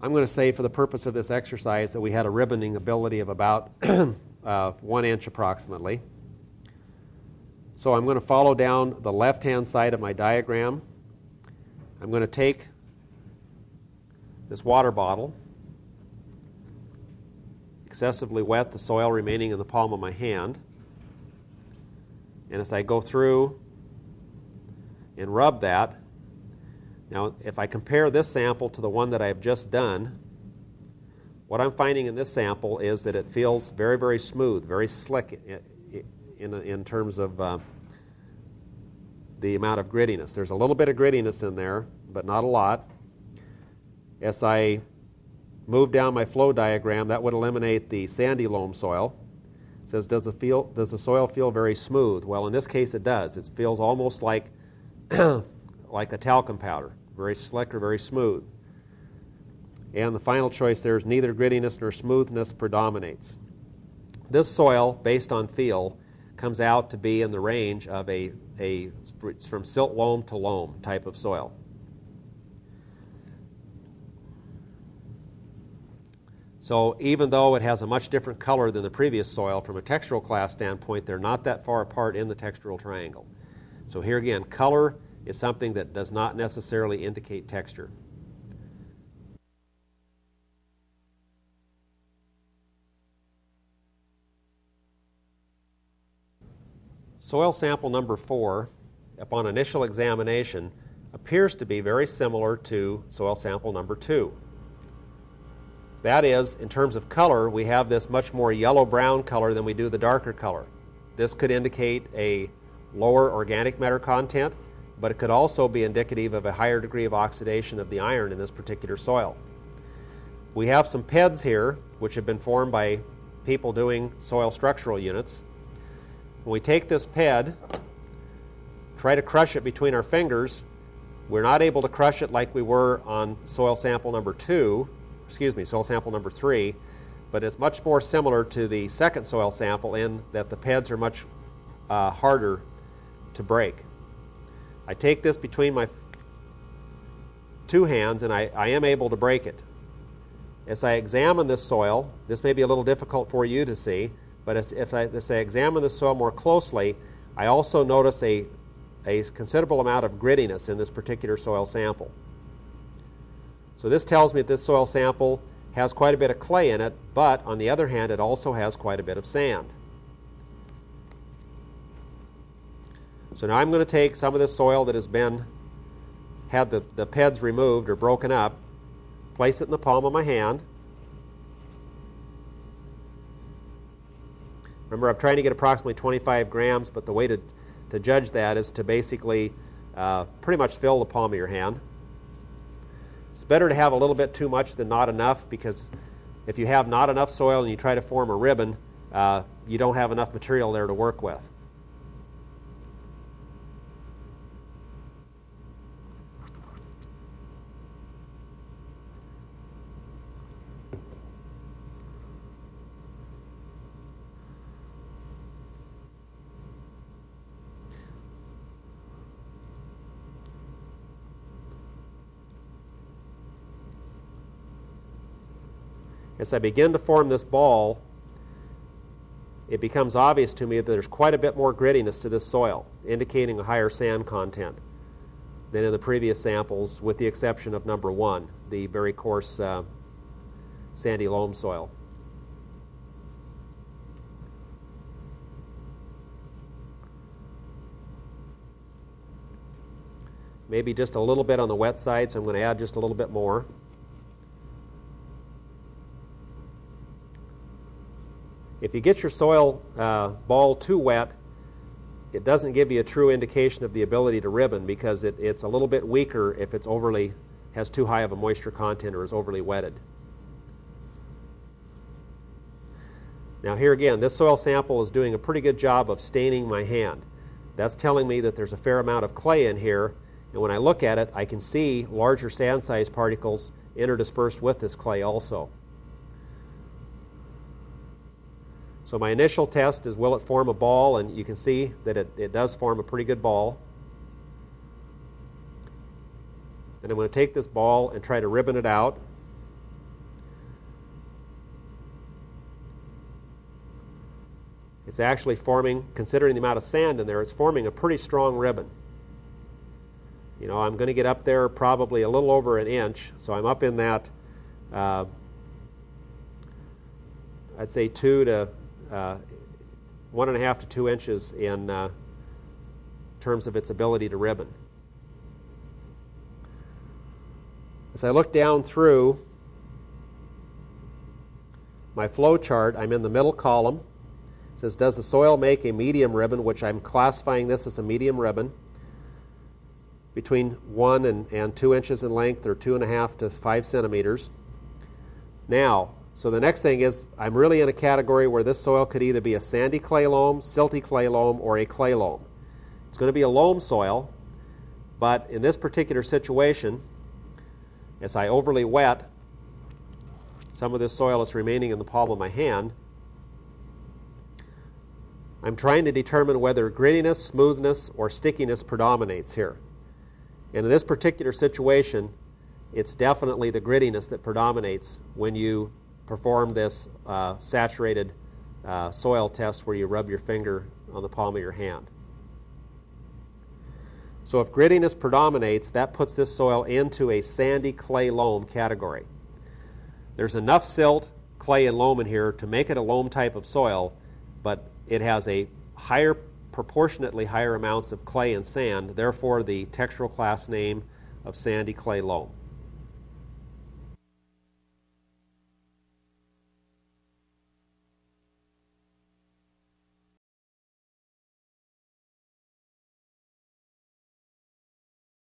I'm going to say for the purpose of this exercise that we had a ribboning ability of about 1 inch approximately. So I'm going to follow down the left-hand side of my diagram. I'm going to take this water bottle, excessively wet the soil remaining in the palm of my hand, and as I go through and rub that, now if I compare this sample to the one that I've just done, what I'm finding in this sample is that it feels very, very smooth, very slick in terms of the amount of grittiness. There's a little bit of grittiness in there, but not a lot. As I move down my flow diagram, that would eliminate the sandy loam soil. It says, does the soil feel very smooth? Well, in this case it does. It feels almost like like a talcum powder, very slick or very smooth. And the final choice there is neither grittiness nor smoothness predominates. This soil, based on feel, comes out to be in the range of it's from silt loam to loam type of soil. So even though it has a much different color than the previous soil, from a textural class standpoint, they're not that far apart in the textural triangle. So here again, color is something that does not necessarily indicate texture. Soil sample number 4, upon initial examination, appears to be very similar to soil sample number 2. That is, in terms of color, we have this much more yellow-brown color than we do the darker color. This could indicate a lower organic matter content, but it could also be indicative of a higher degree of oxidation of the iron in this particular soil. We have some PEDs here, which have been formed by people doing soil structural units. When we take this PED, try to crush it between our fingers, we're not able to crush it like we were on soil sample number 3, but it's much more similar to the second soil sample in that the PEDs are much harder to break. I take this between my 2 hands and I am able to break it. As I examine this soil, this may be a little difficult for you to see, but as I examine the soil more closely, I also notice a considerable amount of grittiness in this particular soil sample. So this tells me that this soil sample has quite a bit of clay in it, but on the other hand, it also has quite a bit of sand. So now I'm going to take some of this soil that has had the PEDs removed or broken up, place it in the palm of my hand. Remember, I'm trying to get approximately 25 grams, but the way to judge that is to basically pretty much fill the palm of your hand. It's better to have a little bit too much than not enough, because if you have not enough soil and you try to form a ribbon, you don't have enough material there to work with. As I begin to form this ball, it becomes obvious to me that there's quite a bit more grittiness to this soil, indicating a higher sand content than in the previous samples, with the exception of number 1, the very coarse sandy loam soil. Maybe just a little bit on the wet side, so I'm going to add just a little bit more. If you get your soil ball too wet, it doesn't give you a true indication of the ability to ribbon, because it's a little bit weaker if it's has too high of a moisture content or is overly wetted. Now here again, this soil sample is doing a pretty good job of staining my hand. That's telling me that there's a fair amount of clay in here, and when I look at it, I can see larger sand-sized particles interdispersed with this clay also. So my initial test is, will it form a ball? And you can see that it does form a pretty good ball. And I'm going to take this ball and try to ribbon it out. it's actually forming, considering the amount of sand in there, it's forming a pretty strong ribbon. You know, I'm going to get up there probably a little over an inch, so I'm up in that, I'd say 1.5 to 2 inches in terms of its ability to ribbon. As I look down through my flow chart, I'm in the middle column. It says, does the soil make a medium ribbon, which I'm classifying this as a medium ribbon, between 1 and 2 inches in length, or 2.5 to 5 centimeters. Now, so the next thing is, I'm really in a category where this soil could either be a sandy clay loam, silty clay loam, or a clay loam. It's going to be a loam soil, but in this particular situation, as I overly wet, some of this soil is remaining in the palm of my hand. I'm trying to determine whether grittiness, smoothness, or stickiness predominates here. And in this particular situation, it's definitely the grittiness that predominates when you perform this saturated soil test where you rub your finger on the palm of your hand. So if grittiness predominates, that puts this soil into a sandy clay loam category. There's enough silt, clay, and loam in here to make it a loam type of soil, but it has a proportionately higher amounts of clay and sand, therefore the textural class name of sandy clay loam.